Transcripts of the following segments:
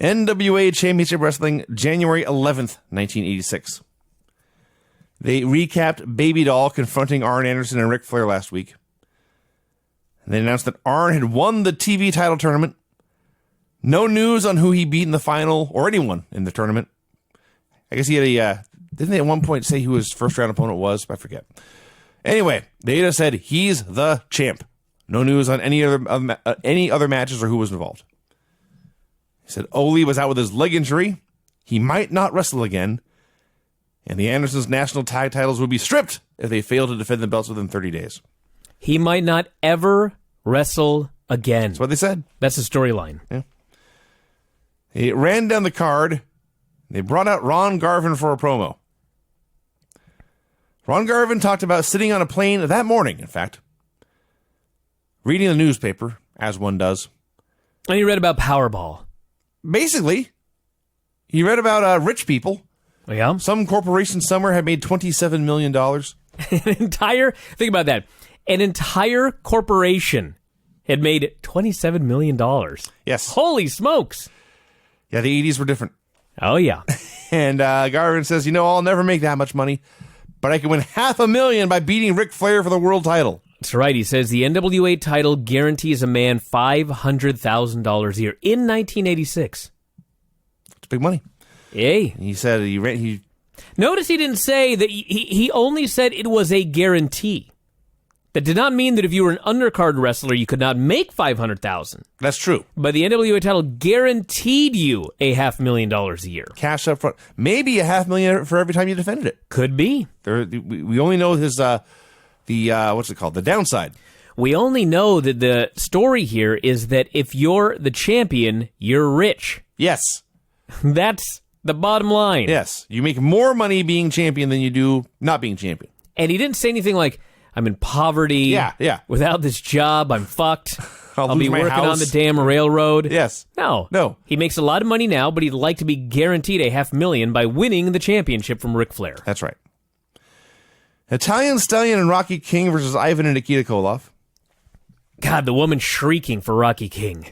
NWA Championship Wrestling, January 11th, 1986. They recapped Baby Doll confronting Arn Anderson and Ric Flair last week. And they announced that Arn had won the TV title tournament. No news on who he beat in the final or anyone in the tournament. I guess he had didn't they at one point say who his first round opponent was? I forget. Anyway, they just said he's the champ. No news on any other matches or who was involved. He said Ole was out with his leg injury. He might not wrestle again. And the Andersons' national tag titles would be stripped if they failed to defend the belts within 30 days. He might not ever wrestle again. That's what they said. That's the storyline. Yeah. They ran down the card. They brought out Ron Garvin for a promo. Ron Garvin talked about sitting on a plane that morning, in fact, reading the newspaper, as one does. And he read about Powerball. Basically, he read about rich people. Yeah. Some corporation somewhere had made $27 million. Think about that. An entire corporation had made $27 million. Yes. Holy smokes. Yeah, the 80s were different. Oh, yeah. And Garvin says, I'll never make that much money, but I can win $500,000 by beating Ric Flair for the world title. That's right. He says the NWA title guarantees a man $500,000 a year in 1986. It's big money. Hey. He said he Notice he didn't say that he only said it was a guarantee. That did not mean that if you were an undercard wrestler, you could not make $500,000. That's true. But the NWA title guaranteed you a $500,000 a year. Cash up front. Maybe $500,000 for every time you defended it. Could be. We only know his, what's it called? The downside. We only know that the story here is that if you're the champion, you're rich. Yes. That's the bottom line. Yes. You make more money being champion than you do not being champion. And he didn't say anything like, I'm in poverty. Yeah. Without this job, I'm fucked. I'll be working house on the damn railroad. Yes. No. He makes a lot of money now, but he'd like to be guaranteed a $500,000 by winning the championship from Ric Flair. That's right. Italian Stallion and Rocky King versus Ivan and Nikita Koloff. God, the woman shrieking for Rocky King.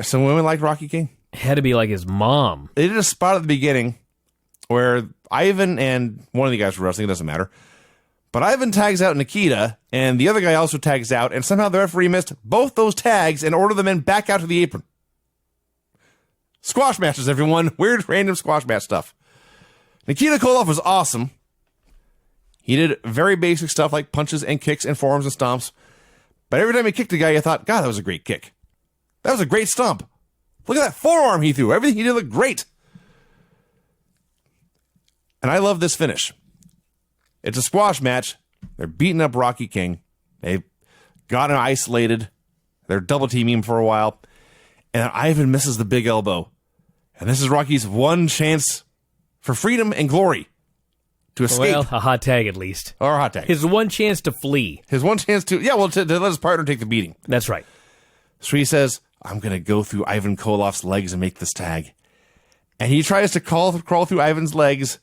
Some women like Rocky King. Had to be like his mom. They did a spot at the beginning where Ivan and one of the guys were wrestling, it doesn't matter. But Ivan tags out Nikita, and the other guy also tags out, and somehow the referee missed both those tags and ordered the men back out to the apron. Squash matches, everyone. Weird, random squash match stuff. Nikita Koloff was awesome. He did very basic stuff like punches and kicks and forearms and stomps. But every time he kicked a guy, you thought, God, that was a great kick. That was a great stomp. Look at that forearm he threw. Everything he did looked great. And I love this finish. It's a squash match. They're beating up Rocky King. They've got him isolated. They're double teaming him for a while. And Ivan misses the big elbow. And this is Rocky's one chance for freedom and glory to escape. Well, a hot tag at least. Or a hot tag. His one chance to flee. His one chance to let his partner take the beating. That's right. So he says, I'm going to go through Ivan Koloff's legs and make this tag. And he tries to crawl through Ivan's legs,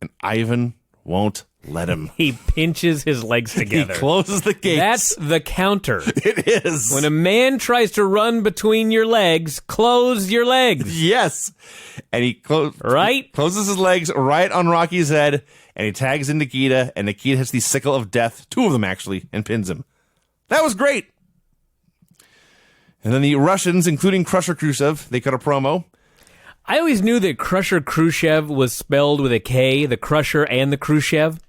and Ivan won't let him. He pinches his legs together. He closes the gates. That's the counter. It is. When a man tries to run between your legs, close your legs. Yes. And he closes his legs right on Rocky's head, and he tags in Nikita, and Nikita hits the sickle of death, two of them actually, and pins him. That was great. And then the Russians, including Crusher Khrushchev, they cut a promo. I always knew that Crusher Khrushchev was spelled with a K, the Crusher and the Khrushchev.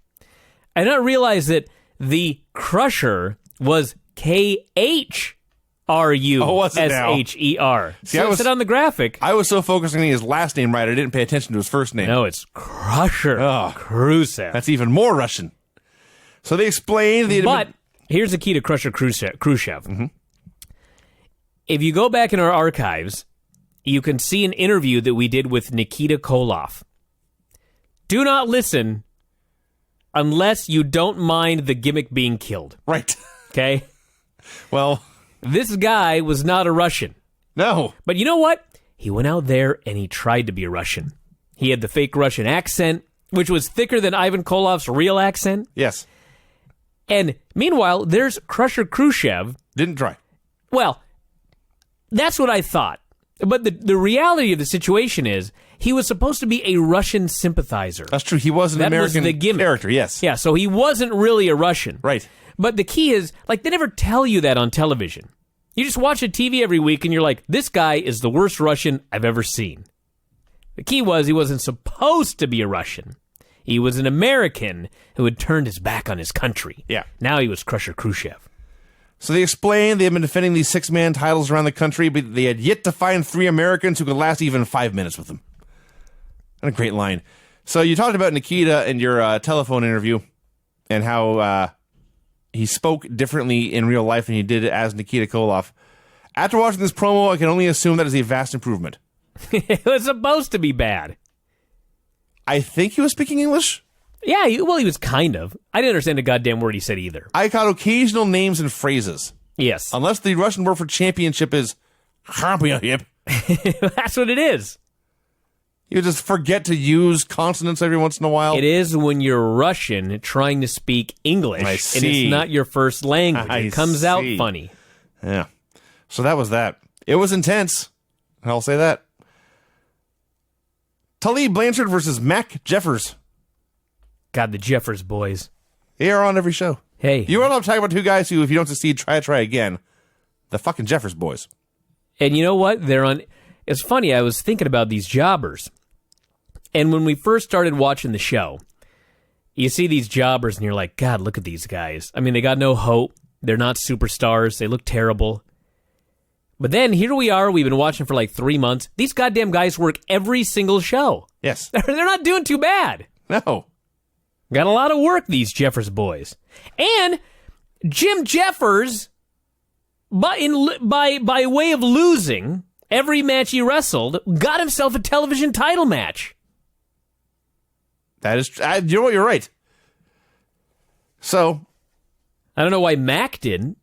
I did not realize that the Crusher was K-H-R-U-S-H-E-R. See, so I said on the graphic. I was so focused on getting his last name right, I didn't pay attention to his first name. No, it's Crusher Khrushchev. That's even more Russian. So they explained... But here's the key to Crusher Khrushchev. Mm-hmm. If you go back in our archives, you can see an interview that we did with Nikita Koloff. Do not listen unless you don't mind the gimmick being killed. Right. Okay? Well, this guy was not a Russian. No. But you know what? He went out there and he tried to be a Russian. He had the fake Russian accent, which was thicker than Ivan Koloff's real accent. Yes. And meanwhile, there's Crusher Khrushchev. Didn't try. Well, that's what I thought. But the reality of the situation is he was supposed to be a Russian sympathizer. That's true. He was an American character, yes. Yeah, so he wasn't really a Russian. Right. But the key is, like, they never tell you that on television. You just watch a TV every week and you're like, this guy is the worst Russian I've ever seen. The key was he wasn't supposed to be a Russian. He was an American who had turned his back on his country. Yeah. Now he was Crusher Khrushchev. So they explained they had been defending these 6-man titles around the country, but they had yet to find 3 Americans who could last even 5 minutes with them. And a great line. So you talked about Nikita in your telephone interview and how he spoke differently in real life than he did as Nikita Koloff. After watching this promo, I can only assume that is a vast improvement. It was supposed to be bad. I think he was speaking English. Yeah, he was kind of. I didn't understand a goddamn word he said either. I caught occasional names and phrases. Yes. Unless the Russian word for championship is championship. That's what it is. You just forget to use consonants every once in a while. It is when you're Russian trying to speak English, I and see. it's not your first language. It comes out funny. Yeah. So that was that. It was intense. I'll say that. Tully Blanchard versus Mac Jeffers. God, the Jeffers boys. They are on every show. Hey. You want to talk about 2 guys who, if you don't succeed, try again. The fucking Jeffers boys. And you know what? They're on. It's funny, I was thinking about these jobbers. And when we first started watching the show, you see these jobbers and you're like, God, look at these guys. I mean, they got no hope. They're not superstars. They look terrible. But then here we are. We've been watching for like 3 months. These goddamn guys work every single show. Yes. They're not doing too bad. No. Got a lot of work, these Jeffers boys. And Jim Jeffers, by way of losing every match he wrestled, got himself a television title match. That is, you know what, you're right. So. I don't know why Mac didn't.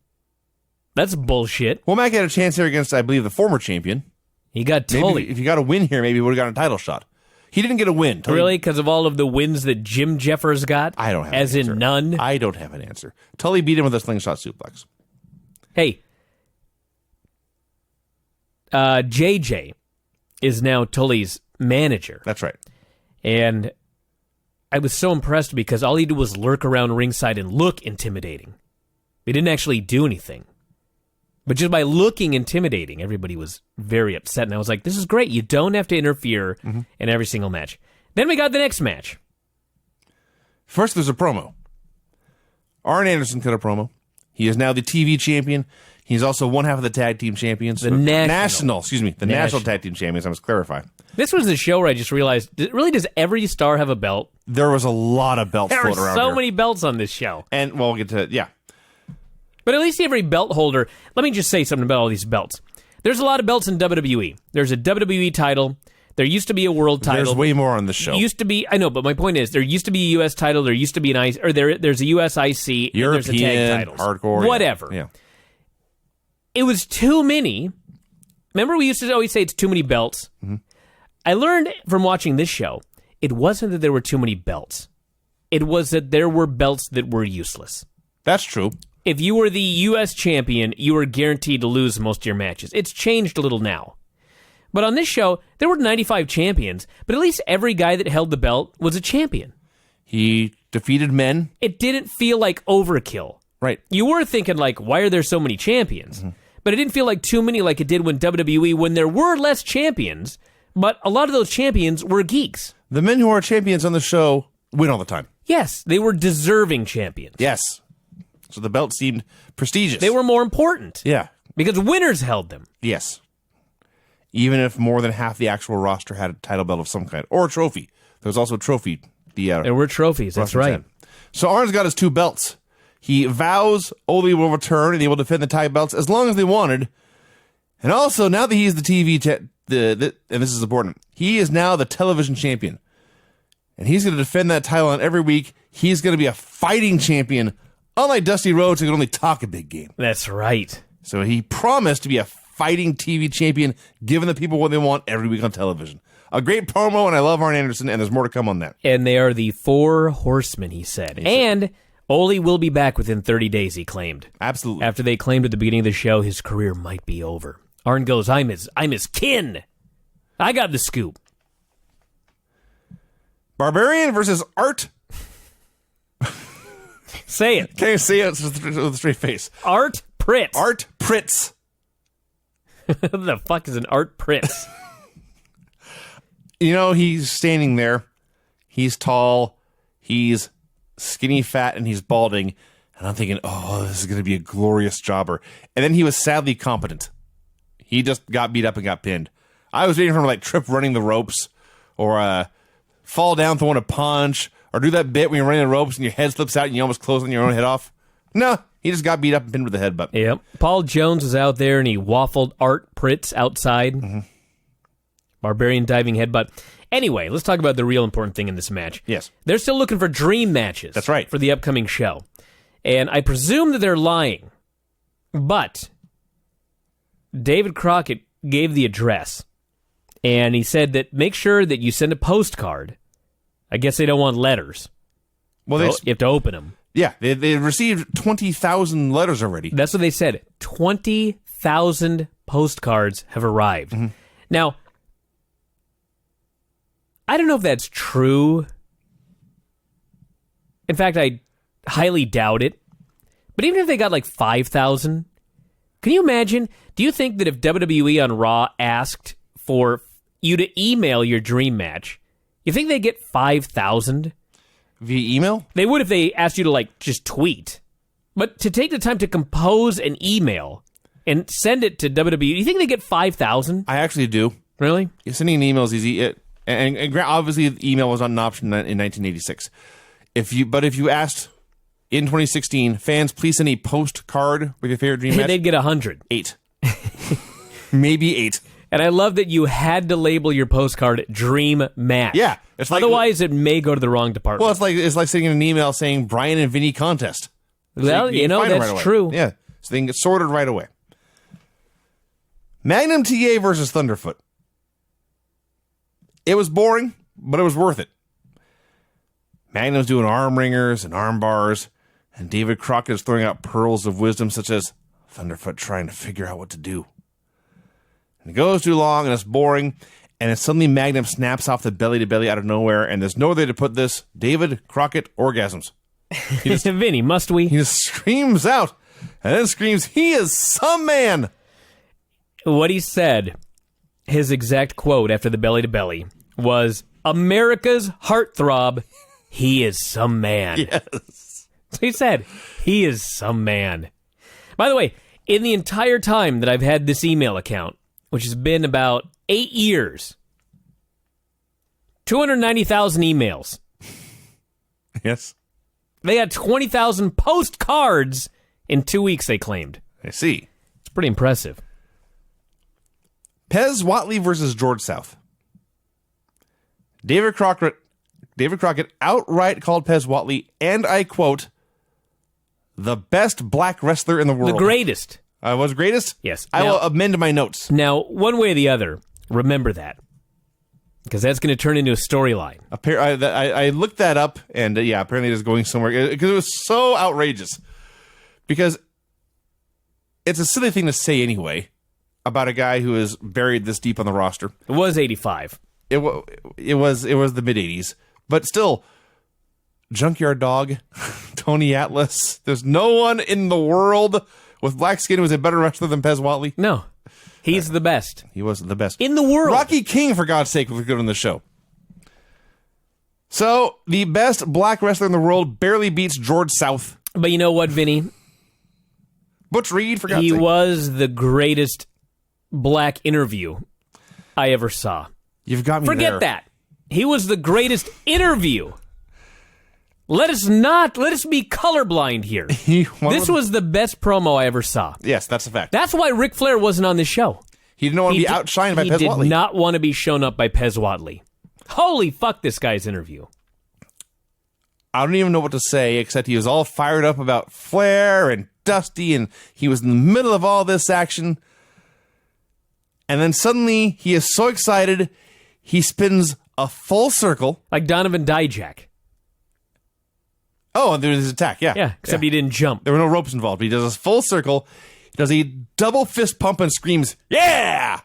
That's bullshit. Well, Mac had a chance here against, I believe, the former champion. He got Tully. Maybe if you got a win here, maybe he would have gotten a title shot. He didn't get a win. Tully, really? Because of all of the wins that Jim Jeffers got? I don't have As an answer. in none? I don't have an answer. Tully beat him with a slingshot suplex. Hey. JJ is now Tully's manager. That's right. And I was so impressed because all he did was lurk around ringside and look intimidating. He didn't actually do anything. But just by looking intimidating, everybody was very upset. And I was like, this is great. You don't have to interfere in every single match. Then we got the next match. First, there's a promo. Arn Anderson cut a promo. He is now the TV champion. He's also one half of the tag team champions. The national national tag team champions. I must clarify. This was the show where I just realized, really, does every star have a belt? There was a lot of belts There floating are around so here. many belts on this show. And, well, we'll get to, yeah. But at least every belt holder, let me just say something about all these belts. There's a lot of belts in WWE. There's a WWE title. There used to be a world title. There's way more on this show. Used to be, I know, but my point is, there used to be a U.S. title, there used to be an IC, or there's a U.S. IC, European, and there's a tag titles. hardcore. Whatever. Yeah. It was too many. Remember we used to always say it's too many belts? Mm-hmm. I learned from watching this show, it wasn't that there were too many belts. It was that there were belts that were useless. That's true. If you were the U.S. champion, you were guaranteed to lose most of your matches. It's changed a little now. But on this show, there were 95 champions, but at least every guy that held the belt was a champion. He defeated men. It didn't feel like overkill. Right. You were thinking, like, why are there so many champions? Mm-hmm. But it didn't feel like too many like it did when WWE, when there were less champions, but a lot of those champions were geeks. The men who are champions on the show win all the time. Yes, they were deserving champions. Yes. So the belt seemed prestigious. They were more important. Yeah. Because winners held them. Yes. Even if more than half the actual roster had a title belt of some kind. Or a trophy. There was also a trophy. There were trophies, that's right. Had. So Arn's got his 2 belts. He vows Ole will return and he will defend the tag belts as long as they wanted. And also, now that he's the TV, and this is important, he is now the television champion. And he's going to defend that title on every week. He's going to be a fighting champion. Unlike Dusty Rhodes, who can only talk a big game. That's right. So he promised to be a fighting TV champion, giving the people what they want every week on television. A great promo, and I love Arn Anderson, and there's more to come on that. And they are the 4 horsemen, he said. And Ole will be back within 30 days, he claimed. Absolutely. After they claimed at the beginning of the show his career might be over. Arn goes, I'm his kin. I got the scoop. Barbarian versus Art. Say it. Can't you say it with a straight face? Art Pritz. Art Pritz. What the fuck is an Art Pritz? You know, he's standing there. He's tall. He's skinny, fat, and he's balding. And I'm thinking, oh, this is going to be a glorious jobber. And then he was sadly competent. He just got beat up and got pinned. I was waiting for him to like trip running the ropes or fall down throwing a punch or do that bit when you're running the ropes and your head slips out and you almost close on your own head off. No, he just got beat up and pinned with the headbutt. Yep. Paul Jones was out there and he waffled Art Pritz outside. Mm-hmm. Barbarian diving headbutt. Anyway, let's talk about the real important thing in this match. Yes. They're still looking for dream matches. That's right. For the upcoming show. And I presume that they're lying. But David Crockett gave the address. And he said that make sure that you send a postcard. I guess they don't want letters. Well, so you have to open them. Yeah, they received 20,000 letters already. That's what they said. 20,000 postcards have arrived. Mm-hmm. Now, I don't know if that's true. In fact, I highly doubt it. But even if they got like 5,000, can you imagine? Do you think that if WWE on Raw asked for you to email your dream match, you think they'd get 5,000? Via email? They would if they asked you to like just tweet. But to take the time to compose an email and send it to WWE, you think they get 5,000? I actually do. Really? Sending an email is easy. And obviously, the email was not an option in 1986. If you asked in 2016, fans, please send a postcard with your favorite dream match, they'd get 100. 8. Maybe 8. And I love that you had to label your postcard "Dream Match." Yeah, it's like, otherwise it may go to the wrong department. Well, it's like sending an email saying Brian and Vinny contest. Well, so you know that's right true. Yeah, so they can get sorted right away. Magnum TA versus Thunderfoot. It was boring, but it was worth it. Magnum's doing arm ringers and arm bars, and David Crockett is throwing out pearls of wisdom such as Thunderfoot trying to figure out what to do. And it goes too long, and it's boring, and then suddenly Magnum snaps off the belly-to-belly out of nowhere, and there's no other way to put this. David Crockett orgasms. Vinny, must we? He just screams out, and then screams, he is some man! What he said, his exact quote after the belly-to-belly, was, America's heartthrob, he is some man. Yes. So he said, he is some man. By the way, in the entire time that I've had this email account, which has been about 8 years, 290,000 emails. Yes. They got 20,000 postcards in 2 weeks, they claimed. I see. It's pretty impressive. Pez Watley versus George South. David Crockett outright called Pez Watley, and I quote, the best black wrestler in the world. The greatest. Was greatest? Yes. I will amend my notes. Now, one way or the other, remember that. Because that's going to turn into a storyline. I looked that up, and apparently it is going somewhere. Because it was so outrageous. Because it's a silly thing to say anyway about a guy who is buried this deep on the roster. It was 85. It was the mid-'80s. But still, Junkyard Dog, Tony Atlas, there's no one in the world with black skin who was a better wrestler than Pez Watley. No. He's the best. He wasn't the best. In the world. Rocky King, for God's sake, was good on the show. So, the best black wrestler in the world barely beats George South. But you know what, Vinny? Butch Reed, for God's sake. He was the greatest black interview I ever saw. You've got me Forget there. that. He was the greatest interview. Let us be colorblind here. This was the best promo I ever saw. Yes, that's a fact. That's why Ric Flair wasn't on this show. He didn't want to be outshined by Pez Watley. He did not want to be shown up by Pez Watley. Holy fuck, this guy's interview. I don't even know what to say, except he was all fired up about Flair and Dusty, and he was in the middle of all this action. And then suddenly, he is so excited, he spins a full circle. Like Donovan Dijak. Oh, and there's his attack, yeah. Yeah, except he didn't jump. There were no ropes involved. He does a full circle. He does a double fist pump and screams, "Yeah!"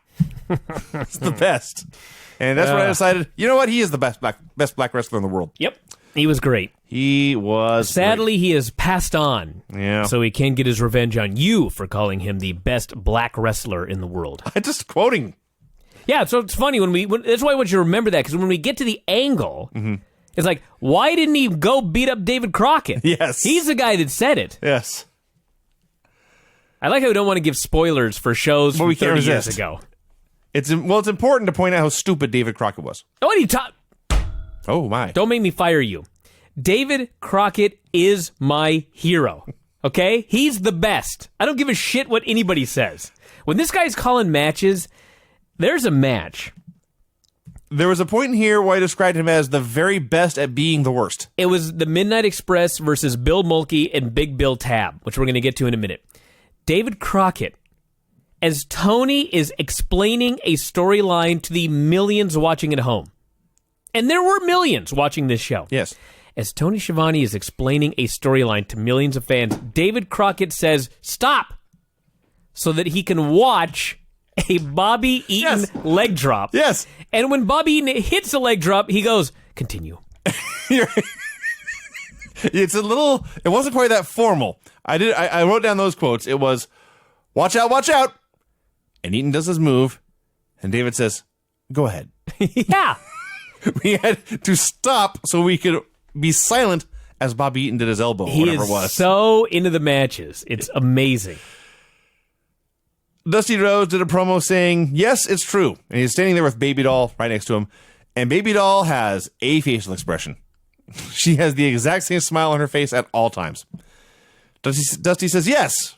It's the best. And that's when I decided, you know what? He is the best black wrestler in the world. Yep. He was great. He was Sadly, great. he has passed on. Yeah. So he can get his revenge on you for calling him the best black wrestler in the world. I'm just quoting. Yeah, so it's funny that's why I want you to remember that, because when we get to the angle, it's like, why didn't he go beat up David Crockett? Yes. He's the guy that said it. Yes. I like how we don't want to give spoilers for shows from 30 years ago. It's important to point out how stupid David Crockett was. What are you talking? Oh, my. Don't make me fire you. David Crockett is my hero. Okay? He's the best. I don't give a shit what anybody says. When this guy's calling matches, there's a match. There was a point in here where I described him as the very best at being the worst. It was the Midnight Express versus Bill Mulkey and Big Bill Tab, which we're going to get to in a minute. David Crockett, as Tony is explaining a storyline to the millions watching at home. And there were millions watching this show. Yes. As Tony Schiavone is explaining a storyline to millions of fans, David Crockett says, "Stop!" so that he can watch a Bobby Eaton leg drop. Yes. And when Bobby Eaton hits a leg drop, he goes, "Continue." It wasn't quite that formal. I wrote down those quotes. It was, "Watch out, watch out." And Eaton does his move. And David says, "Go ahead." Yeah. We had to stop so we could be silent as Bobby Eaton did his elbow, whatever it was. He is so into the matches. It's amazing. Dusty Rhodes did a promo saying, "Yes, it's true." And he's standing there with Baby Doll right next to him. And Baby Doll has a facial expression. She has the exact same smile on her face at all times. Dusty says, "Yes.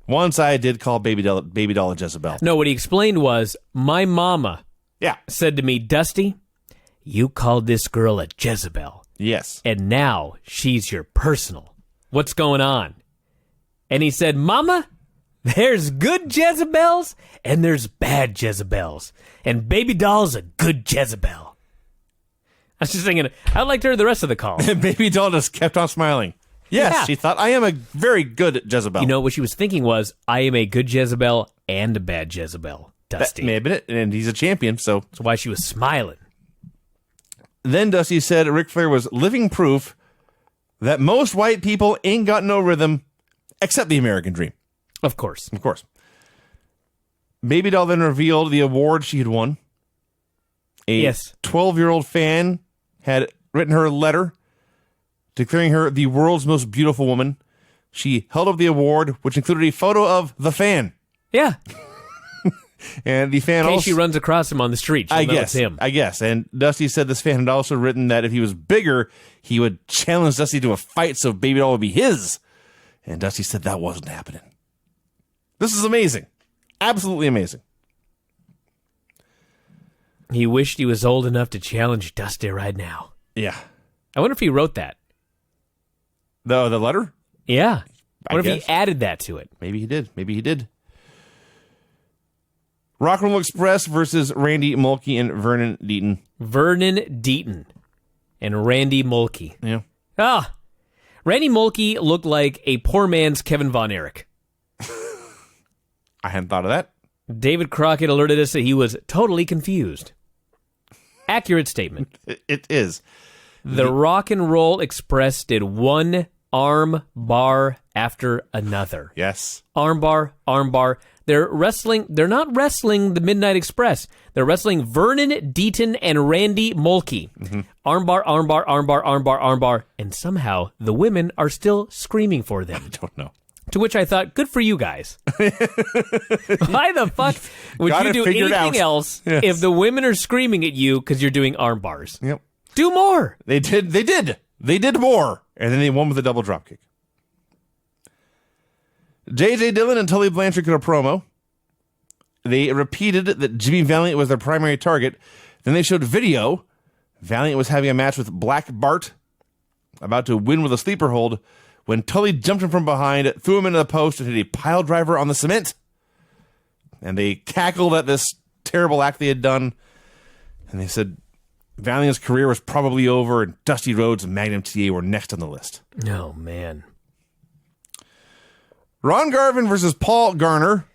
Once I did call Baby Doll a Jezebel." No, what he explained was, my mama said to me, "Dusty, you called this girl a Jezebel. Yes. And now she's your personal. What's going on?" And he said, "Mama, there's good Jezebels and there's bad Jezebels. And Baby Doll's a good Jezebel." I was just thinking, I'd like to hear the rest of the call. Baby Doll just kept on smiling. Yes, Yeah. she thought, "I am a very good Jezebel." You know, what she was thinking was, I am a good Jezebel and a bad Jezebel, Dusty. That may have been it, and he's a champion, so. That's why she was smiling. Then Dusty said Ric Flair was living proof that most white people ain't got no rhythm except the American dream. Of course. Of course. Baby Doll then revealed the award she had won. A 12-year-old fan had written her a letter declaring her the world's most beautiful woman. She held up the award, which included a photo of the fan. Yeah. And the fan In case also... she runs across him on the street, she'll know it's him. I guess. And Dusty said this fan had also written that if he was bigger, he would challenge Dusty to a fight so Baby Doll would be his. And Dusty said that wasn't happening. This is amazing. Absolutely amazing. He wished he was old enough to challenge Dusty right now. Yeah. I wonder if he wrote that. The letter? Yeah. I wonder guess. if he added that to it. Maybe he did. Rock and Roll Express versus Randy Mulkey and Vernon Deaton. Vernon Deaton and Randy Mulkey. Yeah. Randy Mulkey looked like a poor man's Kevin Von Erich. I hadn't thought of that. David Crockett alerted us that he was totally confused. Accurate statement. It is. The Rock and Roll Express did one arm bar after another. Yes. Arm bar, arm bar. They're not wrestling the Midnight Express. They're wrestling Vernon Deaton and Randy Mulkey. Mm-hmm. Arm bar, arm bar, arm bar, arm bar, arm bar. And somehow the women are still screaming for them. I don't know. To which I thought, good for you guys. Why the fuck would you do anything else if the women are screaming at you because you're doing arm bars? Yep. Do more. They did more. And then they won with a double dropkick. J.J. Dillon and Tully Blanchard got a promo. They repeated that Jimmy Valiant was their primary target. Then they showed video. Valiant was having a match with Black Bart, about to win with a sleeper hold, when Tully jumped him from behind, threw him into the post, and hit a pile driver on the cement. And they cackled at this terrible act they had done. And they said Valiant's career was probably over, and Dusty Rhodes and Magnum TA were next on the list. Oh, man. Ron Garvin versus Paul Garner.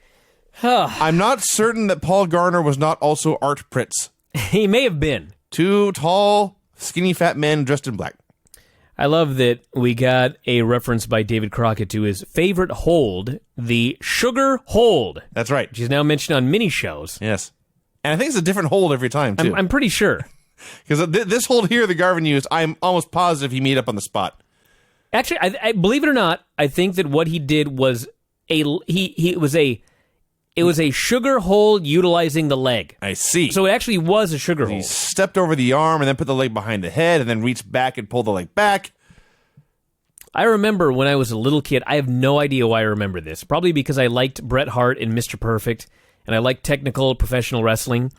I'm not certain that Paul Garner was not also Art Pritz. He may have been. Two tall, skinny, fat men dressed in black. I love that we got a reference by David Crockett to his favorite hold, the sugar hold. That's right. Which is now mentioned on mini shows. Yes. And I think it's a different hold every time, too. I'm pretty sure. Because this hold here that Garvin used, I'm almost positive he made up on the spot. Actually, I believe it or not, I think that what he did was it was a sugar hold utilizing the leg. I see. So it actually was a sugar He hold. stepped over the arm and then put the leg behind the head and then reached back and pulled the leg back. I remember when I was a little kid, I have no idea why I remember this. Probably because I liked Bret Hart and Mr. Perfect, and I liked technical professional wrestling.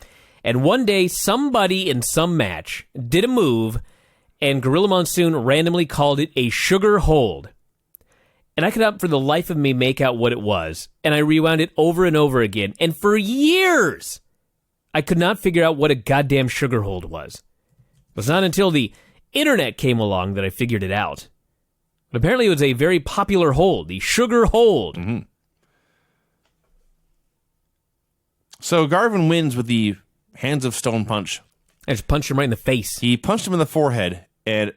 And one day, somebody in some match did a move, and Gorilla Monsoon randomly called it a sugar hold. And I could not for the life of me make out what it was, and I rewound it over and over again. And for years, I could not figure out what a goddamn sugar hold was. It was not until the internet came along that I figured it out. But apparently it was a very popular hold, the sugar hold. Mm-hmm. So Garvin wins with the hands of stone punch. I just punched him right in the face. He punched him in the forehead, and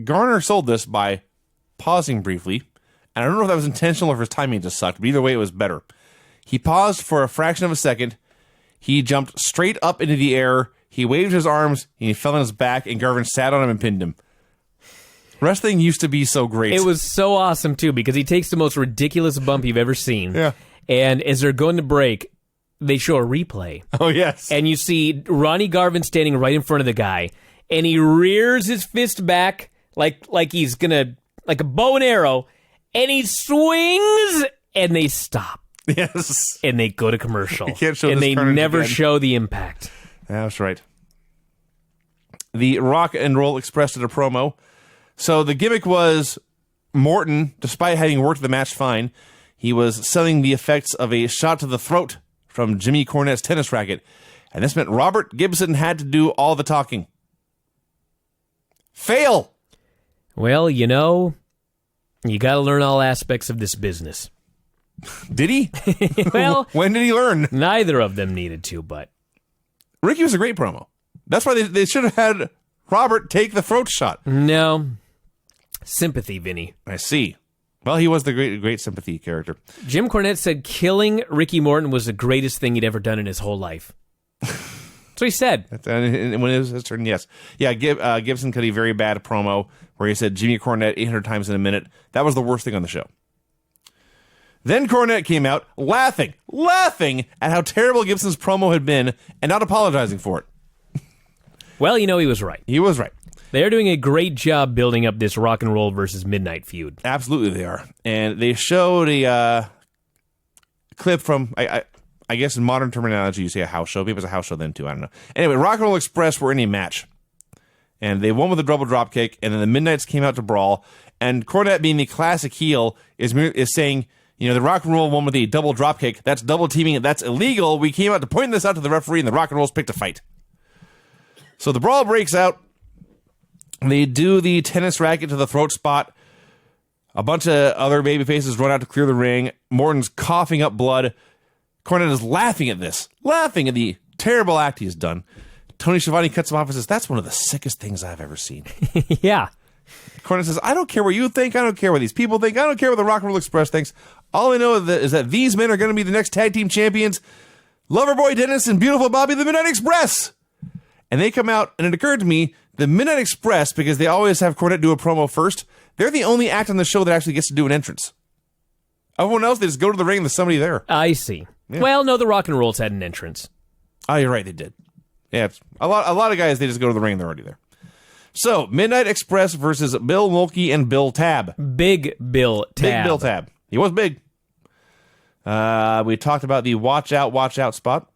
Garner sold this by pausing briefly. And I don't know if that was intentional or if his timing just sucked, but either way, it was better. He paused for a fraction of a second. He jumped straight up into the air. He waved his arms, and he fell on his back, and Garvin sat on him and pinned him. Wrestling used to be so great. It was so awesome, too, because he takes the most ridiculous bump you've ever seen. Yeah. And as they're going to break, they show a replay. Oh, yes. And you see Ronnie Garvin standing right in front of the guy, and he rears his fist back like he's gonna, like a bow and arrow, and he swings, and they stop. Yes. And they go to commercial. You can't show and this they carnage never again. show the impact. That's right. The Rock and Roll Express did a promo. So the gimmick was Morton, despite having worked the match fine, he was selling the effects of a shot to the throat from Jimmy Cornette's tennis racket. And this meant Robert Gibson had to do all the talking. Fail! Well, you know, you got to learn all aspects of this business. Did he? Well, when did he learn? neither of them needed to, but Ricky was a great promo. That's why they should have had Robert take the throat shot. no. Sympathy, Vinny. I see. Well, he was the great sympathy character. Jim Cornette said killing Ricky Morton was the greatest thing he'd ever done in his whole life. That's what he said. And when it was his turn, yes. Yeah, Gibson cut a very bad promo where he said Jimmy Cornette 800 times in a minute. That was the worst thing on the show. Then Cornette came out laughing at how terrible Gibson's promo had been and not apologizing for it. Well, you know, he was right. He was right. They're doing a great job building up this rock and roll versus midnight feud. Absolutely they are. And they showed a clip from, I guess in modern terminology you say a house show. Maybe it was a house show then too. I don't know. Anyway, Rock and Roll Express were in a match. And they won with a double drop kick. And then the Midnights came out to brawl. And Cornette, being the classic heel, is saying, you know, the Rock and Roll won with a double drop kick. That's double teaming. That's illegal. We came out to point this out to the referee, and the Rock and Rolls picked a fight. So the brawl breaks out. They do the tennis racket to the throat spot. A bunch of other babyfaces run out to clear the ring. Morton's coughing up blood. Cornette is laughing at this. Laughing at the terrible act he's done. Tony Schiavone cuts him off and says, that's one of the sickest things I've ever seen. Yeah. Cornette says, I don't care what you think. I don't care what these people think. I don't care what the Rock and Roll Express thinks. All I know is that these men are going to be the next tag team champions. Loverboy Dennis and Beautiful Bobby, the Midnight Express. And they come out, and it occurred to me, the Midnight Express, because they always have Cornette do a promo first, they're the only act on the show that actually gets to do an entrance. Everyone else, they just go to the ring and there's somebody there. I see. Yeah. Well, no, the rock and rolls had an entrance. Oh, you're right, they did. Yeah, it's a lot of guys, they just go to the ring and they're already there. So, Midnight Express versus Bill Mulkey and Bill Tab. Big Bill Tab. Big Bill Tab. He was big. We talked about the watch out spot.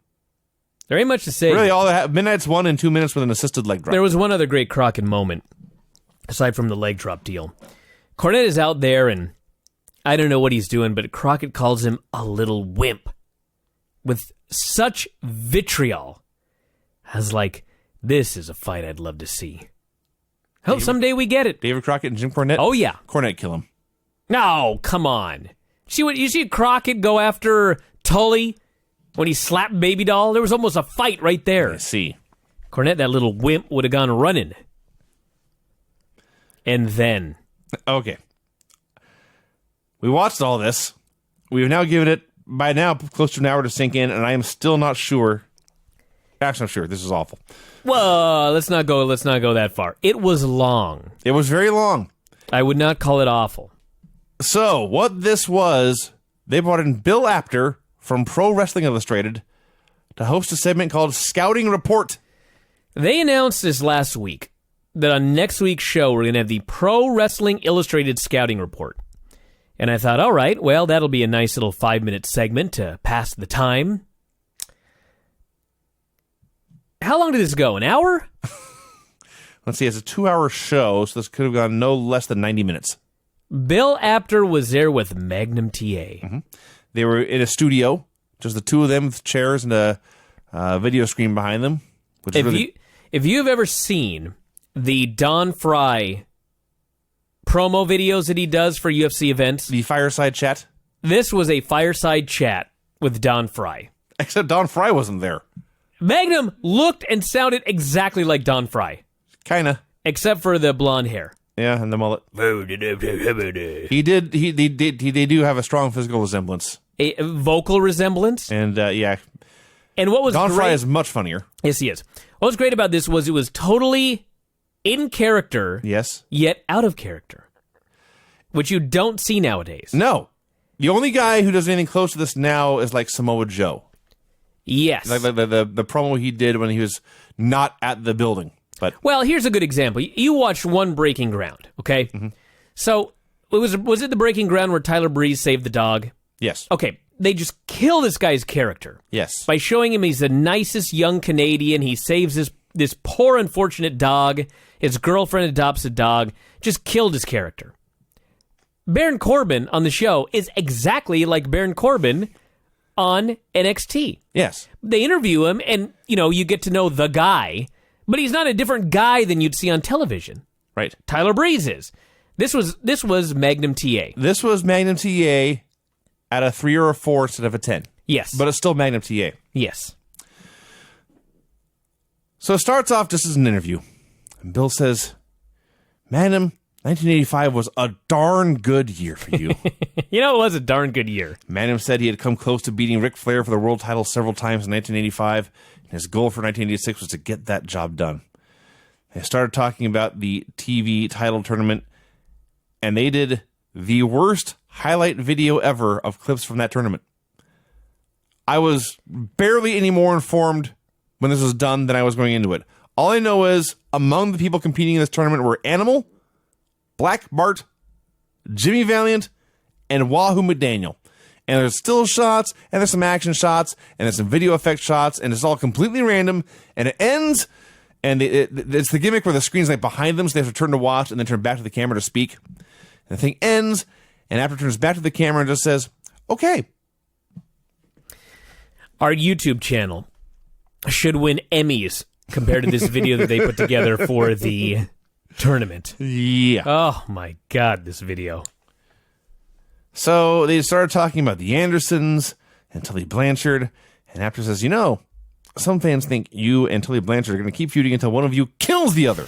There ain't much to say. Really, all that Midnight's 1 and 2 minutes with an assisted leg drop. There was one other great Crockett moment, aside from the leg drop deal. Cornette is out there, and I don't know what he's doing, but Crockett calls him a little wimp. With such vitriol. I was like, this is a fight I'd love to see. Hope someday we get it. David Crockett and Jim Cornette? Oh, yeah. Cornette kill him. No, come on. You see Crockett go after Tully when he slapped Baby Doll? There was almost a fight right there. I see. Cornette, that little wimp, would have gone running. And then... Okay. We watched all this. We've now given it, by now, close to an hour to sink in, and I am still not sure. Actually, I'm sure. This is awful. Well, let's not go that far. It was long. It was very long. I would not call it awful. So, what this was, they brought in Bill Apter from Pro Wrestling Illustrated to host a segment called Scouting Report. They announced this last week that on next week's show, we're going to have the Pro Wrestling Illustrated Scouting Report. And I thought, all right, well, that'll be a nice little 5-minute segment to pass the time. How long did this go? An hour? Let's see, it's a 2-hour show, so this could have gone no less than 90 minutes. Bill Apter was there with Magnum TA. Mm-hmm. They were in a studio, just the two of them with chairs and a video screen behind them. Which If you've ever seen the Don Fry promo videos that he does for UFC events, the fireside chat, this was a fireside chat with Don Fry. Except Don Fry wasn't there. Magnum looked and sounded exactly like Don Fry. Kinda. Except for the blonde hair. Yeah, and the mullet. They do have a strong physical resemblance. A vocal resemblance. And, yeah. And what was Don great... Fry is much funnier. Yes, he is. What was great about this was it was totally in character, yes, yet out of character, which you don't see nowadays. No. The only guy who does anything close to this now is like Samoa Joe. Yes. Like the promo he did when he was not at the building. But well, here's a good example. You watched one Breaking Ground, okay? Mm-hmm. So, was it the Breaking Ground where Tyler Breeze saved the dog? Yes. Okay, they just kill this guy's character. Yes. By showing him he's the nicest young Canadian. He saves this poor, unfortunate dog. His girlfriend adopts a dog. Just killed his character. Baron Corbin on the show is exactly like Baron Corbin on NXT. Yes. They interview him, and, you get to know the guy, but he's not a different guy than you'd see on television. Right. Tyler Breeze is. This was Magnum TA. This was Magnum TA at a 3 or a 4 instead of a 10. Yes. But it's still Magnum TA. Yes. So it starts off just as an interview. And Bill says, Magnum, 1985 was a darn good year for you. It was a darn good year. Magnum said he had come close to beating Ric Flair for the world title several times in 1985, and his goal for 1986 was to get that job done. They started talking about the TV title tournament, and they did the worst highlight video ever of clips from that tournament. I was barely any more informed when this was done than I was going into it. All I know is among the people competing in this tournament were Animal, Black Bart, Jimmy Valiant, and Wahoo McDaniel. And there's still shots, and there's some action shots, and there's some video effect shots, and it's all completely random, and it ends, and it's the gimmick where the screen's like behind them, so they have to turn to watch and then turn back to the camera to speak. And the thing ends, and after turns back to the camera and just says, okay. Our YouTube channel should win Emmys compared to this video that they put together for the tournament. Yeah. Oh, my God, this video. So they started talking about the Andersons and Tully Blanchard, and Apter says, some fans think you and Tully Blanchard are going to keep feuding until one of you kills the other.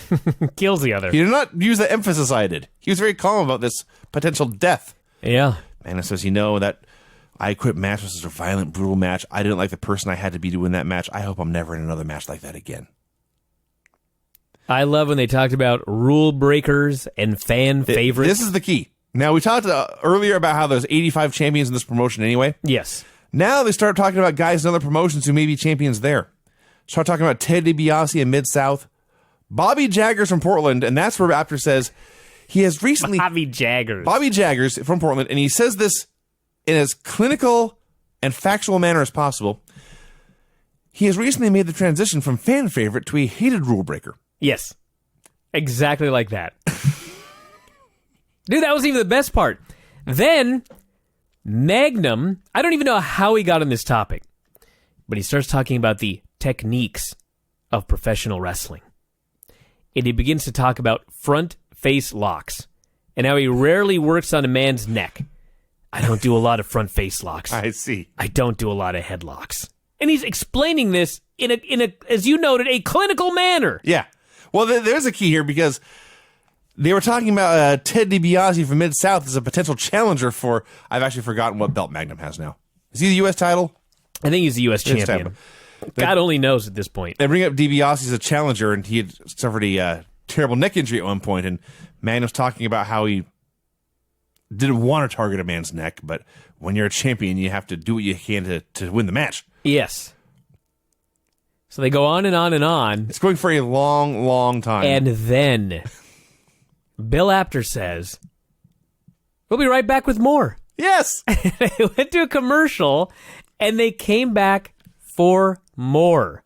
Kills the other. He did not use the emphasis I did. He was very calm about this potential death. Yeah. Magnum says, that I Quit match was such a violent, brutal match. I didn't like the person I had to be to win that match. I hope I'm never in another match like that again. I love when they talked about rule breakers and fan favorites. This is the key. Now, we talked earlier about how there's 85 champions in this promotion anyway. Yes. Now they start talking about guys in other promotions who may be champions there. Start talking about Ted DiBiase in Mid-South. Bobby Jaggers from Portland, and that's where Apter says he has recently... Bobby Jaggers from Portland, and he says this in as clinical and factual manner as possible. He has recently made the transition from fan favorite to a hated rule breaker. Yes. Exactly like that. Dude, that was even the best part. Then, Magnum, I don't even know how he got on this topic, but he starts talking about the techniques of professional wrestling. And he begins to talk about front face locks and how he rarely works on a man's neck. I don't do a lot of front face locks. I see. I don't do a lot of headlocks. And he's explaining this in a, as you noted, a clinical manner. Yeah. Well, there's a key here because they were talking about Ted DiBiase from Mid-South as a potential challenger for, I've actually forgotten what belt Magnum has now. Is he the U.S. title? I think he's the U.S. champion. God only knows at this point. They bring up DiBiase as a challenger, and he had suffered a terrible neck injury at one point, and Magnum's talking about how he didn't want to target a man's neck, but when you're a champion, you have to do what you can to win the match. Yes. So they go on and on and on. It's going for a long, long time. And then Bill Apter says, we'll be right back with more. Yes! They went to a commercial, and they came back for more.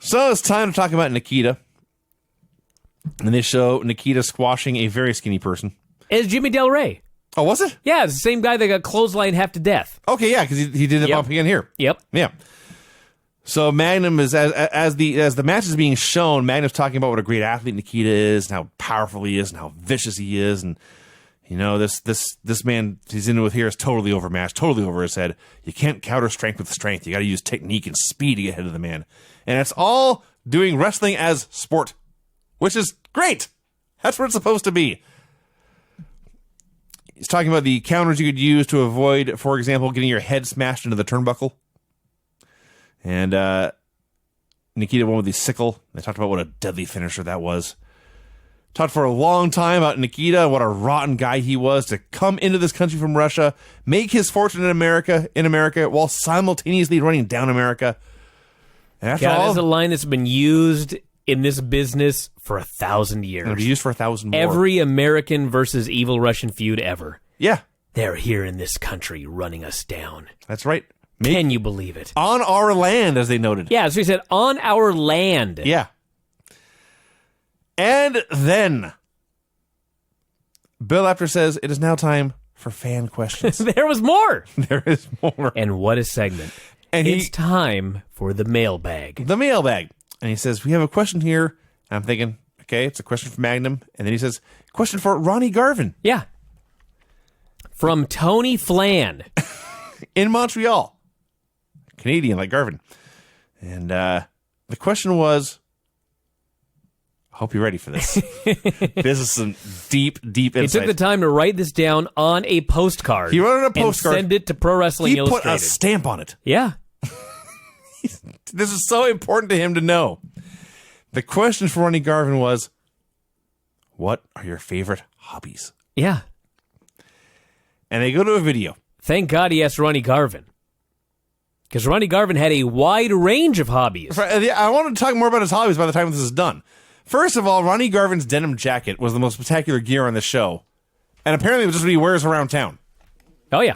So it's time to talk about Nikita. And they show Nikita squashing a very skinny person. It's Jimmy Del Rey. Oh, was it? Yeah, it's the same guy that got clotheslined half to death. Okay, yeah, because he did it bump again here. Yep. Yeah. So Magnum is as the match is being shown, Magnum's talking about what a great athlete Nikita is, and how powerful he is, and how vicious he is, and you know this man he's into with here is totally overmatched, totally over his head. You can't counter strength with strength. You got to use technique and speed to get ahead of the man, and it's all doing wrestling as sport, which is great. That's what it's supposed to be. He's talking about the counters you could use to avoid, for example, getting your head smashed into the turnbuckle. And Nikita won with the sickle. They talked about what a deadly finisher that was. Talked for a long time about Nikita, what a rotten guy he was to come into this country from Russia, make his fortune in America, while simultaneously running down America. And after all, that's a line that's been used in this business for 1,000 years. It'll be used for 1,000 more. Every American versus evil Russian feud ever. Yeah. They're here in this country running us down. That's right. Can you believe it? On our land, as they noted. Yeah, so he said, on our land. Yeah. And then Bill Apter says, it is now time for fan questions. There was more. There is more. And what a segment. And it's time for the mailbag. The mailbag. And he says, we have a question here. And I'm thinking, okay, it's a question for Magnum. And then he says, question for Ronnie Garvin. Yeah. From Tony Flan. In Montreal. Canadian like Garvin. And the question was, I hope you're ready for this. This is some deep, deep insight. He took the time to write this down on a postcard. He wrote it on a postcard. And send it to Pro Wrestling Illustrated. He put a stamp on it. Yeah. This is so important to him to know. The question for Ronnie Garvin was, what are your favorite hobbies? Yeah. And they go to a video. Thank God he asked Ronnie Garvin. Because Ronnie Garvin had a wide range of hobbies. I want to talk more about his hobbies by the time this is done. First of all, Ronnie Garvin's denim jacket was the most spectacular gear on the show. And apparently it was just what he wears around town. Oh, yeah.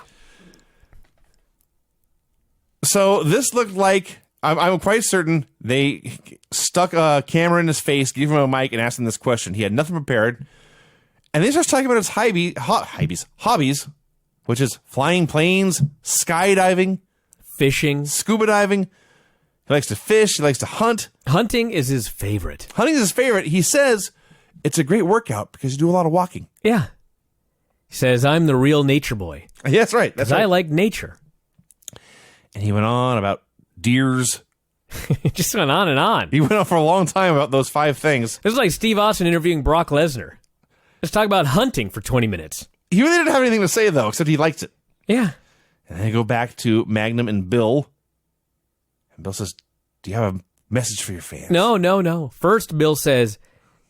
So this looked like, I'm quite certain they stuck a camera in his face, gave him a mic, and asked him this question. He had nothing prepared. And they started talking about his hobbies, which is flying planes, skydiving, fishing, scuba diving. He likes to fish. He likes to hunt. Hunting is his favorite. Hunting is his favorite. He says it's a great workout because you do a lot of walking. Yeah. He says, I'm the real nature boy. Yeah, that's right. That's right. I like nature. And he went on about deers. He just went on and on. He went on for a long time about those 5 things. This is like Steve Austin interviewing Brock Lesnar. Let's talk about hunting for 20 minutes. He really didn't have anything to say, though, except he liked it. Yeah. And then they go back to Magnum and Bill. And Bill says, do you have a message for your fans? No. First, Bill says,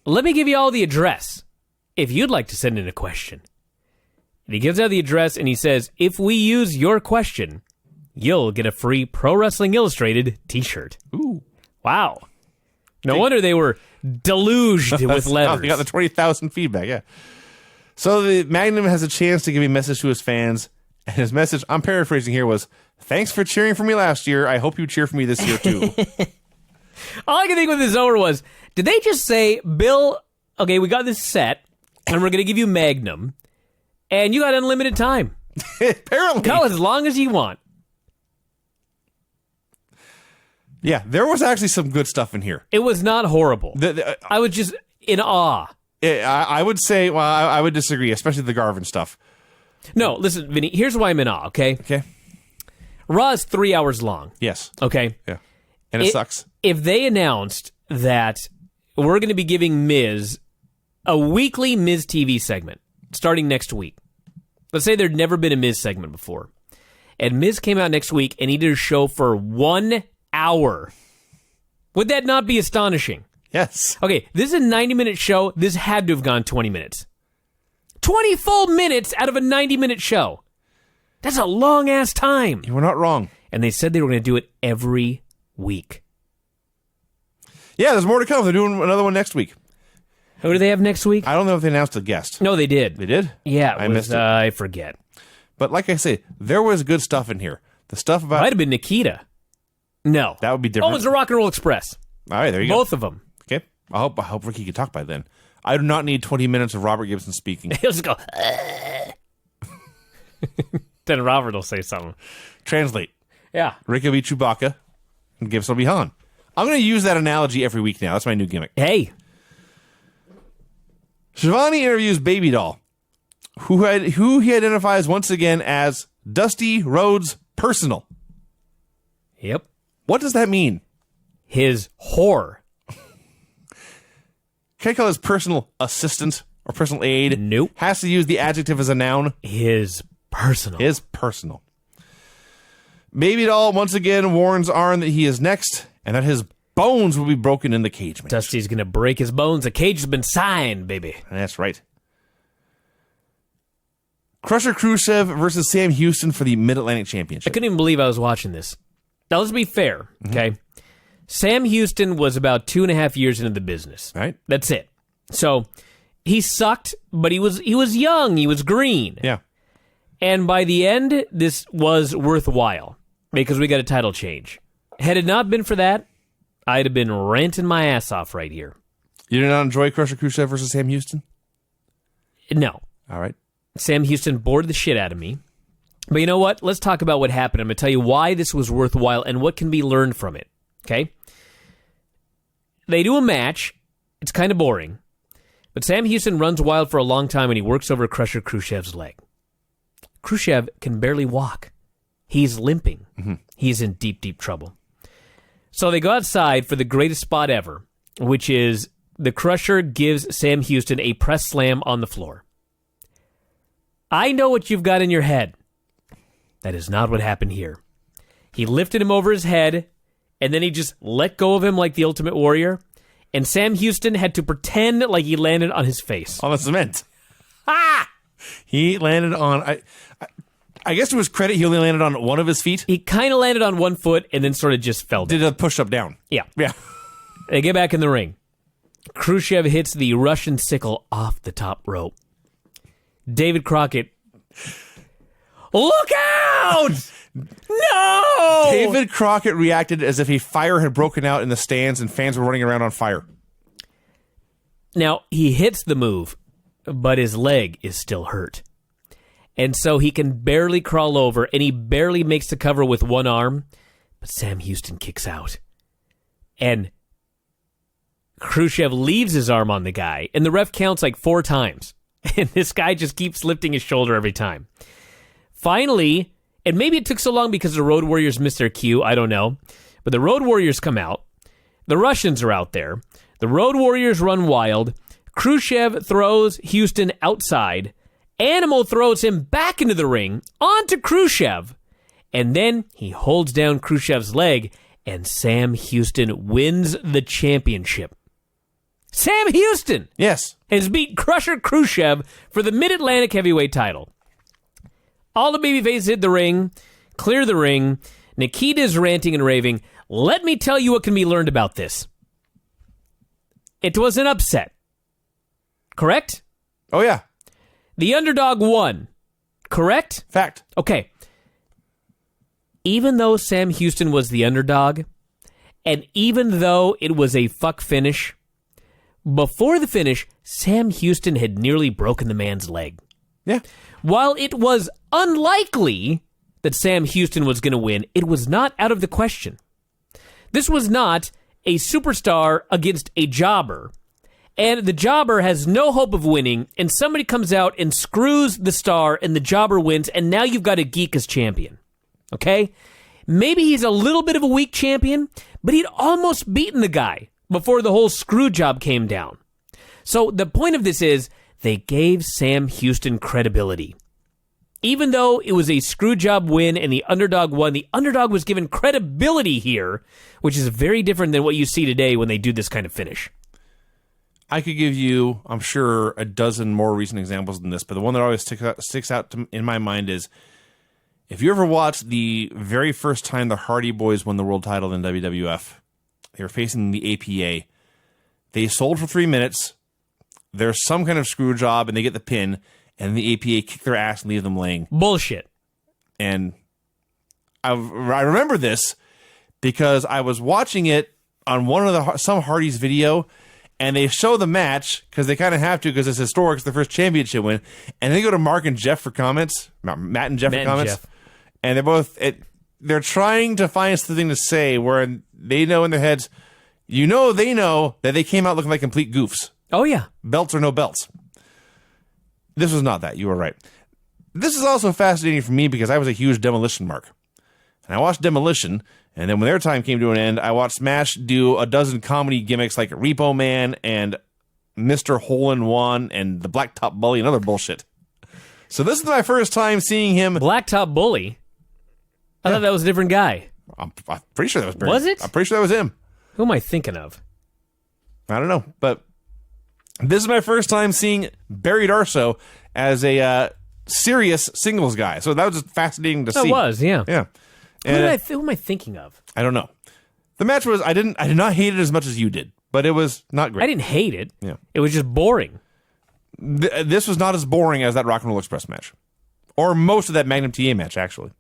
let me give you all the address if you'd like to send in a question. And he gives out the address and he says, if we use your question, you'll get a free Pro Wrestling Illustrated t-shirt. Ooh. Wow. No wonder they were deluged with letters. They got the 20,000 feedback, yeah. So the Magnum has a chance to give a message to his fans. And his message, I'm paraphrasing here, was, thanks for cheering for me last year. I hope you cheer for me this year, too. All I can think with this over was, did they just say, Bill, okay, we got this set, and we're going to give you Magnum, and you got unlimited time. Apparently. Go as long as you want. Yeah, there was actually some good stuff in here. It was not horrible. I was just in awe. I would say, well, I would disagree, especially the Garvin stuff. No, listen, Vinny, here's why I'm in awe, okay? Okay. Raw is 3 hours long. Yes. Okay? Yeah. And it sucks. If they announced that we're going to be giving Miz a weekly Miz TV segment starting next week. Let's say there'd never been a Miz segment before. And Miz came out next week and he did a show for 1 hour. Would that not be astonishing? Yes. Okay, this is a 90-minute show. This had to have gone 20 minutes. 20 full minutes out of a 90-minute show. That's a long-ass time. You were not wrong. And they said they were going to do it every week. Yeah, there's more to come. They're doing another one next week. Who do they have next week? I don't know if they announced a guest. No, they did. They did? Yeah, I missed it. I forget. But like I say, there was good stuff in here. The stuff about... Might have been Nikita. No. That would be different. Oh, it was the Rock and Roll Express. All right, there you go. Both of them. Okay. I hope Ricky can talk by then. I do not need 20 minutes of Robert Gibson speaking. He'll just go... Then Robert will say something. Translate. Yeah. Ricky will be Chewbacca, and Gibson will be Han. I'm going to use that analogy every week now. That's my new gimmick. Hey. Shivani interviews Baby Doll, who he identifies once again as Dusty Rhodes Personal. Yep. What does that mean? His whore. Can I call his personal assistant or personal aide? Nope. Has to use the adjective as a noun. His personal. His personal. Baby Doll once again warns Arn that he is next and that his bones will be broken in the cage match. Dusty's going to break his bones. The cage has been signed, baby. That's right. Crusher Khrushchev versus Sam Houston for the Mid-Atlantic I Championship. couldn't even believe I was watching this. Now, let's be fair, okay? Sam Houston was about 2.5 years into the business. Right. That's it. So, he sucked, but he was young. He was green. Yeah. And by the end, this was worthwhile because we got a title change. Had it not been for that, I'd have been ranting my ass off right here. You did not enjoy Crusher Khrushchev versus Sam Houston? No. All right. Sam Houston bored the shit out of me. But you know what? Let's talk about what happened. I'm going to tell you why this was worthwhile and what can be learned from it. Okay? They do a match. It's kind of boring. But Sam Houston runs wild for a long time and he works over Crusher Khrushchev's leg. Khrushchev can barely walk. He's limping. Mm-hmm. He's in deep, deep trouble. So they go outside for the greatest spot ever, which is the Crusher gives Sam Houston a press slam on the floor. I know what you've got in your head. That is not what happened here. He lifted him over his head, and then he just let go of him like the Ultimate Warrior, and Sam Houston had to pretend like he landed on his face. On the cement. Ah! He landed on... I guess to his credit, he only landed on one of his feet. He kind of landed on one foot and then sort of just fell down. Did a push-up down. Yeah. Yeah. They get back in the ring. Khrushchev hits the Russian sickle off the top rope. David Crockett. Look out! No! David Crockett reacted as if a fire had broken out in the stands and fans were running around on fire. Now, he hits the move, but his leg is still hurt. And so he can barely crawl over, and he barely makes the cover with one arm, but Sam Houston kicks out. And Khrushchev leaves his arm on the guy, and the ref counts like 4 times. And this guy just keeps lifting his shoulder every time. Finally, and maybe it took so long because the Road Warriors missed their cue, I don't know, but the Road Warriors come out. The Russians are out there. The Road Warriors run wild. Khrushchev throws Houston outside. Animal throws him back into the ring, onto Khrushchev, and then he holds down Khrushchev's leg, and Sam Houston wins the championship. Sam Houston! Yes. Has beat Crusher Khrushchev for the Mid-Atlantic Heavyweight title. All the babyfaces hit the ring, clear the ring. Nikita's ranting and raving. Let me tell you what can be learned about this. It was an upset. Correct? Oh, yeah. The underdog won, correct? Fact. Okay. Even though Sam Houston was the underdog, and even though it was a fuck finish, before the finish, Sam Houston had nearly broken the man's leg. Yeah. While it was unlikely that Sam Houston was going to win, it was not out of the question. This was not a superstar against a jobber. And the jobber has no hope of winning, and somebody comes out and screws the star, and the jobber wins, and now you've got a geek as champion. Okay? Maybe he's a little bit of a weak champion, but he'd almost beaten the guy before the whole screw job came down. So the point of this is, they gave Sam Houston credibility. Even though it was a screw job win and the underdog won, the underdog was given credibility here, which is very different than what you see today when they do this kind of finish. I could give you, I'm sure, a dozen more recent examples than this, but the one that always sticks out in my mind is, if you ever watched the very first time the Hardy Boys won the world title in WWF, they were facing the APA. They sold for 3 minutes. There's some kind of screw job, and they get the pin, and the APA kick their ass and leave them laying. Bullshit. And I remember this because I was watching it on some Hardy's video, and they show the match because they kind of have to because it's historic. It's the first championship win, and they go to Mark and Jeff for comments. Matt and Jeff for comments, and they're both they're trying to find something to say where they know in their heads, they know that they came out looking like complete goofs. Oh, yeah. Belts or no belts. This was not that. You were right. This is also fascinating for me because I was a huge Demolition mark. And I watched Demolition, and then when their time came to an end, I watched Smash do a dozen comedy gimmicks like Repo Man and Mr. Hole-in-One and the Blacktop Bully and other bullshit. So this is my first time seeing him. Blacktop Bully? I thought that was a different guy. I'm pretty sure that was Barry. Was it? I'm pretty sure that was him. Who am I thinking of? I don't know, but this is my first time seeing Barry Darso as a serious singles guy. So that was just fascinating to see. It was, yeah. Yeah. And who am I thinking of? I don't know. The match was, I did not hate it as much as you did, but it was not great. I didn't hate it. Yeah. It was just boring. This was not as boring as that Rock and Roll Express match. Or most of that Magnum TA match, actually.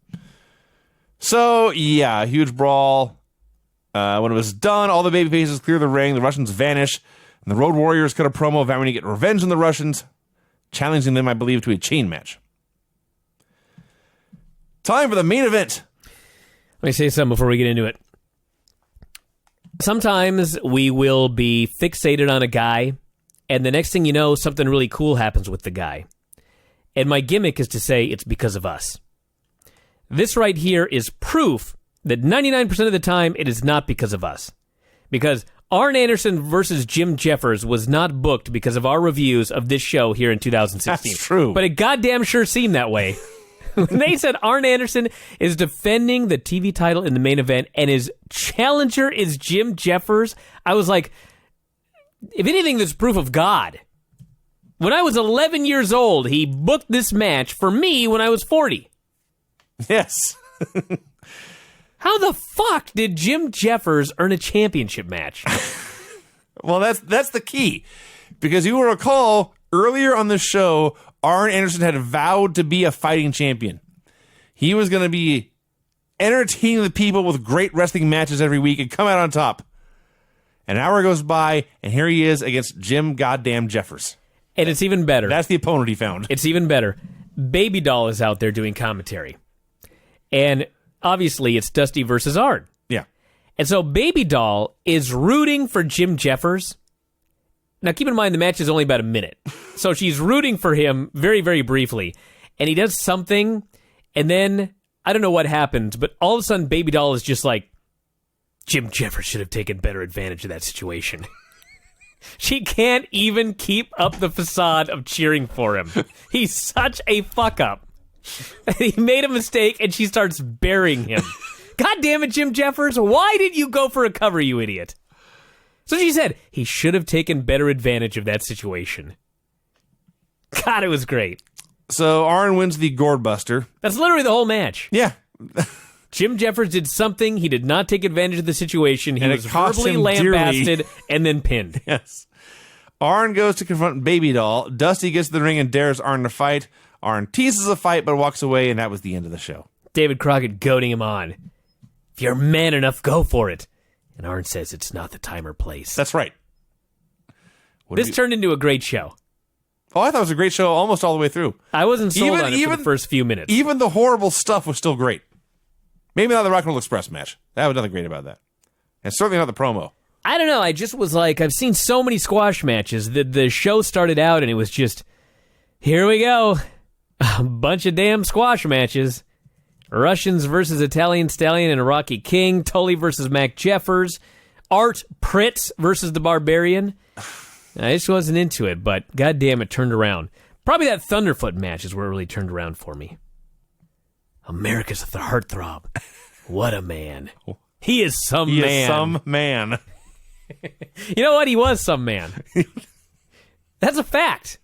So, yeah, huge brawl. When it was done, all the babyfaces clear the ring, the Russians vanish, and the Road Warriors cut a promo vowing to get revenge on the Russians, challenging them, I believe, to a chain match. Time for the main event. Let me say something before we get into it. Sometimes we will be fixated on a guy, and the next thing you know, something really cool happens with the guy. And my gimmick is to say it's because of us. This right here is proof that 99% of the time it is not because of us. Because Arn Anderson versus Jim Jeffers was not booked because of our reviews of this show here in 2016. That's true. But it goddamn sure seemed that way. When they said Arn Anderson is defending the TV title in the main event and his challenger is Jim Jeffers, I was like, if anything, this is proof of God. When I was 11 years old, he booked this match for me when I was 40. Yes. How the fuck did Jim Jeffers earn a championship match? Well, that's the key. Because you will recall, earlier on the show, Arn Anderson had vowed to be a fighting champion. He was going to be entertaining the people with great wrestling matches every week and come out on top. An hour goes by, and here he is against Jim goddamn Jeffers. And it's even better. That's the opponent he found. It's even better. Baby Doll is out there doing commentary. And obviously, it's Dusty versus Arn. Yeah. And so Baby Doll is rooting for Jim Jeffers. Now, keep in mind, the match is only about a minute. So she's rooting for him very, very briefly. And he does something, and then, I don't know what happens, but all of a sudden, Baby Doll is just like, Jim Jeffers should have taken better advantage of that situation. She can't even keep up the facade of cheering for him. He's such a fuck-up. He made a mistake, and she starts burying him. God damn it, Jim Jeffers, why did you go for a cover, you idiot? So she said, he should have taken better advantage of that situation. God, it was great. So Arn wins the Gourd Buster. That's literally the whole match. Yeah. Jim Jeffers did something. He did not take advantage of the situation. He And was it cost verbally him lambasted dearly. and then pinned. Yes. Arn goes to confront Baby Doll. Dusty gets to the ring and dares Arn to fight. Arn teases a fight but walks away, and that was the end of the show. David Crockett goading him on. If you're man enough, go for it. And Arn says it's not the time or place. That's right. This turned into a great show. Oh, I thought it was a great show almost all the way through. I wasn't sold on it for the first few minutes. Even the horrible stuff was still great. Maybe not the Rock and Roll Express match. That was nothing great about that. And certainly not the promo. I don't know. I just was like, I've seen so many squash matches. The show started out and it was just, here we go. A bunch of damn squash matches. Russians versus Italian Stallion and Rocky King. Tully versus Mac Jeffers. Art Pritz versus the Barbarian. I just wasn't into it, but goddamn, it turned around. Probably that Thunderfoot match is where it really turned around for me. America's the heartthrob. What a man. He is some man. He is some man. You know what? He was some man. That's a fact.